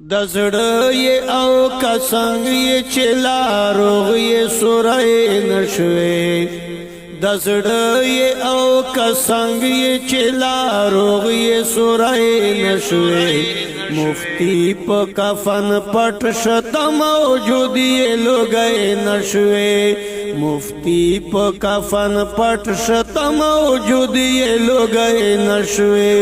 دزړې او کسنګ یې چلا روغ یې سورې نشوي دزړې او کسنګ یې چلا روغ یې سورې نشوي مفتی په کفن پټ شت موجود یې لګې نشوي مفتی په کفن پټ شت موجود یې لګې نشوي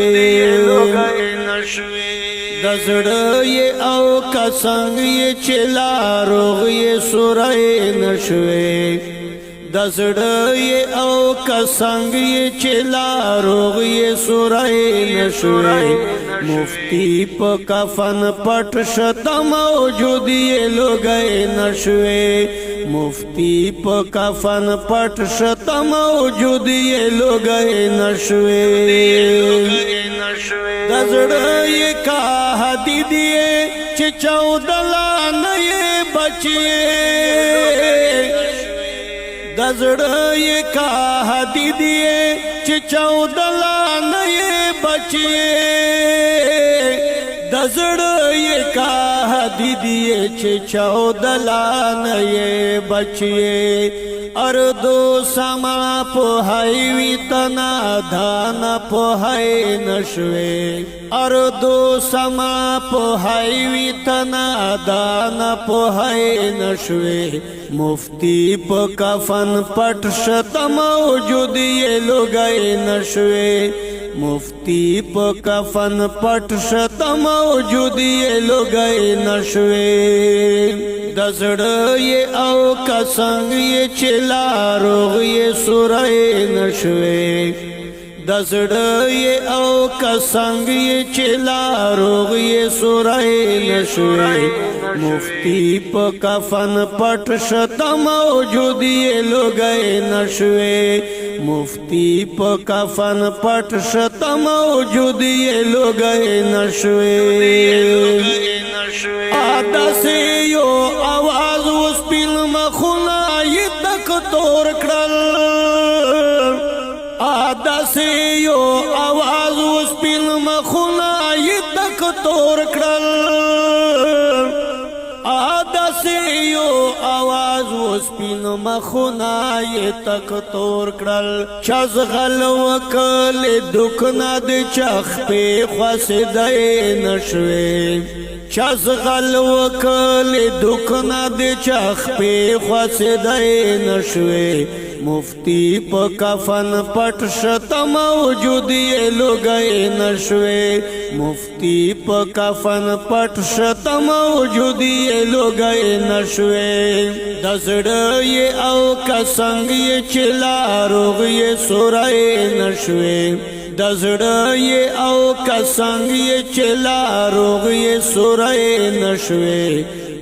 دزړې او کسنګ یې چلا روغ یې سورې نشوي دزړې او کسنګ یې چلا روغ یې سورې نشوي مفتی په کفن پټ شت موجود یې لګې نشوي مفتی په کفن پټ شت موجود یې لګې نشوي دزړې کا هدی دی چې 14 لانې بچي دزړې کا هدی دی چې 14 لانې بچي دزړې کا هدی دی چې 14 لانې بچي اردو سما په هاي تنا دان په هاي نشوي اردو سما په هاي تنا دان په هاي نشوي مفتی په کفن پټ شت موجود یې لګې نشوي مفتی په کفن پټ شت موجود یې لګې نشوي دزړې او کسنګ یې چلا روغ یې سورې نشوي دزړې او کسنګ یې چلا روغ یې سورې نشوي مفتی په کفن پټ شت موجود یې لګې نشوي مفتی په کفن پټ شت موجود یې لګې نشوي آدا سے یو آواز وسپیل مخونا یہ تک تور کړل آدا سے یو آواز وسپیل مخونا یہ تک تور کړل آدا سے یو آواز وسپیل مخونا یہ تک تور کړل چز غل وکل دک نه د چخ په خاصدای نشوي چز غل وکل دک نه د چخ په خاصدای نشوي مفتی په کفن پټ شت موجود یې لګې نشوي مفتی په کفن پټ شت موجود یې لګې نشوي دزړې او کسنګ یې چلا روغ یې سورې نشوي دزړې او کسنګ یې چلا روغ یې سورې نشوي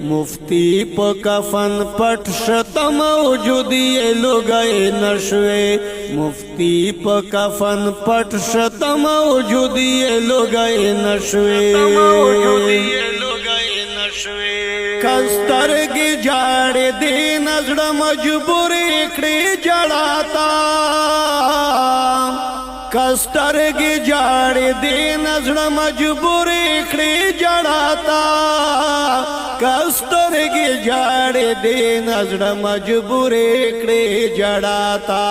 مفتی په کفن پټ شت موجود یې لګې نشوي مفتی په کفن پټ شت موجود یې لګې نشوي کسترګې جاړې دې نظر مجبور کړې جړاتا کسترګې جاړې دې نظر مجبور کړې جړاتا کسترګې جاړې دې نظر مجبور کړې جړاتا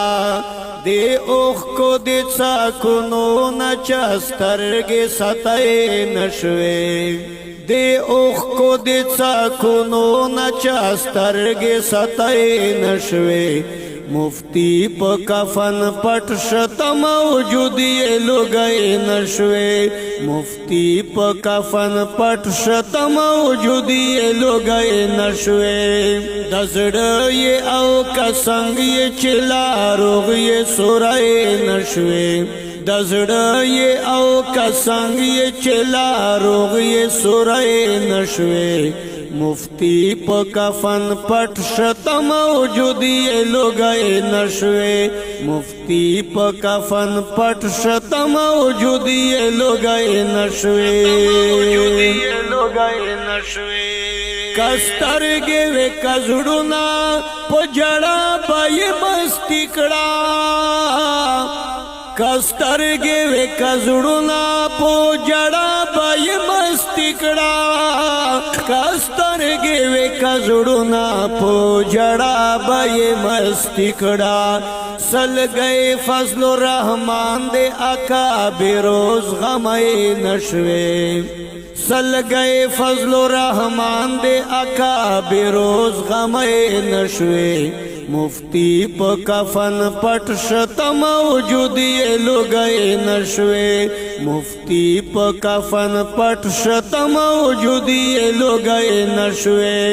دې اوخ کو دې څاکونو نچسترګې ستای نشوي دې اوخ کو دې څاکونو نچسترګې ستای نشوي مفتی په کفن پټ شت موجود یې لګې نشوي مفتی په کفن پټ شت موجود یې لګې نشوي دزړې او کسنګ یې چلا روغ یې سورې نشوي دزړې او کسنګ یې چلا روغ یې سورې نشوي مفتی په کفن پټ شت موجود یې لګې نشوي مفتی په کفن پټ شت موجود یې لګې نشوي کسترګې وې کزړونا په جړا پې مستی کړه کسترګې وې کزړونا په جړا پې مستی کړه کسترګې وې کزړونه په جړا به یې مستی کړه سلګی فضل الرحمن دې اکا بیروز غمې نشوې سلګی فضل الرحمن دې اکا بیروز غمې نشوې مفتی په کفن پټ شت موجودی لګې نشوې مفتی په کفن پټ شت موجودی لګې نشوې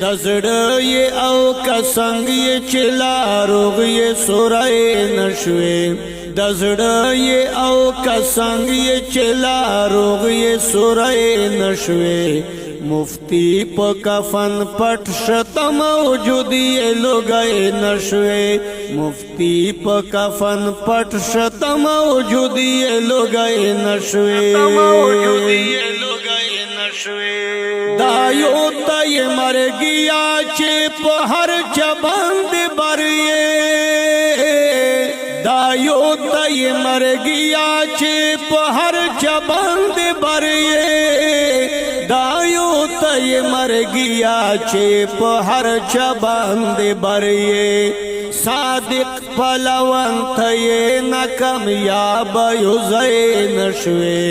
د زړې او کسنګ چلا روغې سورې نشوې د زړې او کسنګ چلا روغې سورې نشوې مفتی په کفن پټ شت موجودی لګې نشوې مفتی په کفن پټ شت موجودی لګې نشوې دا یو تای مرګیا چې په هر چا باندې بریې دا یو تای مرګیا چې په هر چا باندې بریې دا یو تای مرګیا چې په هر چا باندې بریې صادق پلوان ته نه کامیاب یو زین شوې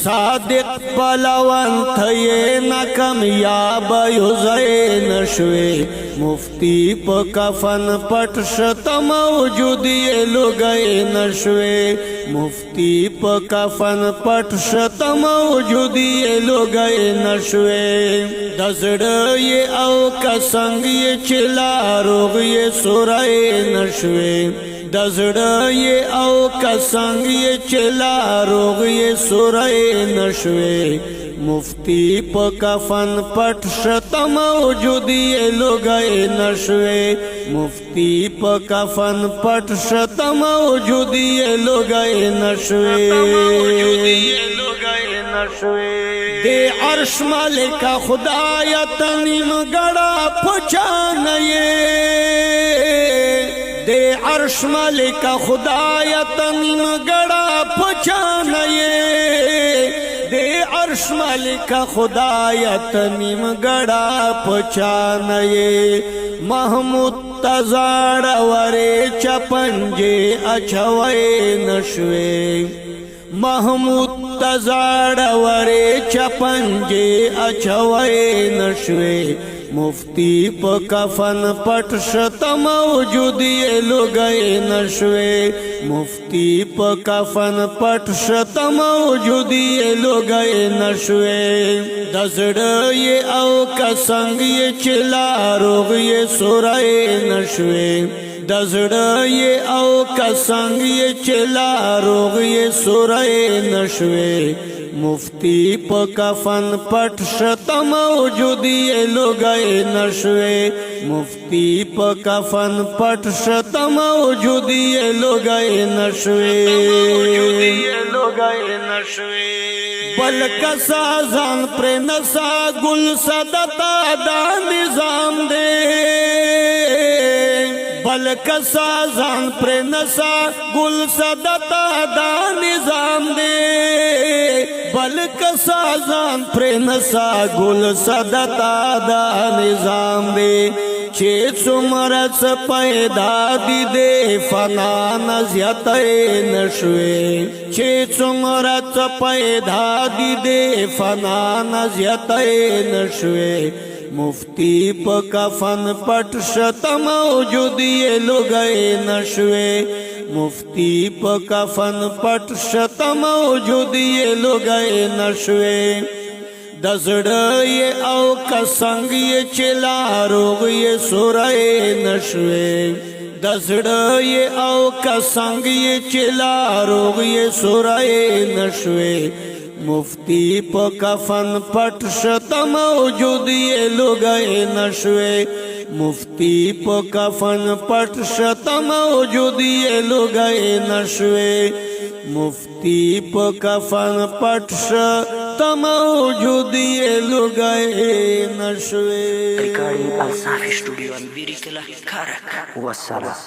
صادق پلوان ته نه کامیاب یو زین شوې مفتی په کفن پټ شت موجودی لګې نشوې مفتی په کفن پټ شت موجودی لګې نشوې د زړې او کسنګ چلا روغې سورې نشوې د زړې او کسنګ چلا روغې سورې نشوې مفتی په کفن پټ شت موجودی لګې نشوې مفتی په کفن پټ شت موجودی لګې نشوې دې عرش مالک خدای تنیم ګړه پچانې دې عرش مالک خدای تنیم ګړه پچانې دې عرش مالک خدای تنیم ګړه پچانې محمود تزاړ ورې چپنجې اچوي نشوي محمود تزاړ ورې چپنجې اچوي نشوي مفتی په کفن پټ شت موجودی لګې نشوي مفتی په کفن پټ شت موجودی لګې نشوي د زړې او کسنګ چلا روغې سورې نشوي د زړې او کسنګ چلا روغې سورې نشوي مفتی په کفن پټ شت موجودی لګې نشوي مفتی په کفن پټ شت موجودی لګې نشوي بل کسا ځان پر نسا ګل صدتا دا نظام دے بل کسا ځان پر نسا ګل صدتا دا نظام دے بل کسا ځان پر نسا ګل صدتا دا نظام دے چې څومره پیدا دي دې فنا نزیاتې نشوي چې څومره پیدا دي دې فنا نزیاتې نشوي مفتی په کفن پټ شت موجودی لګې نشوي مفتی په کفن پټ شت موجودی لګې نشوي د زړې او کسنګ چلا روغې سورې نشوي د زړې او کسنګ چلا روغې سورې نشوي مفتی په کفن پټ شت موجودی لګې نشوي مفتی په کفن پټ شت موجودی لګې نشوي مفتی په کفن پټ شت موجودی لګې نشوي ریکارډینګ الصافی سټوډیو ان بیری کلا کارک والسلام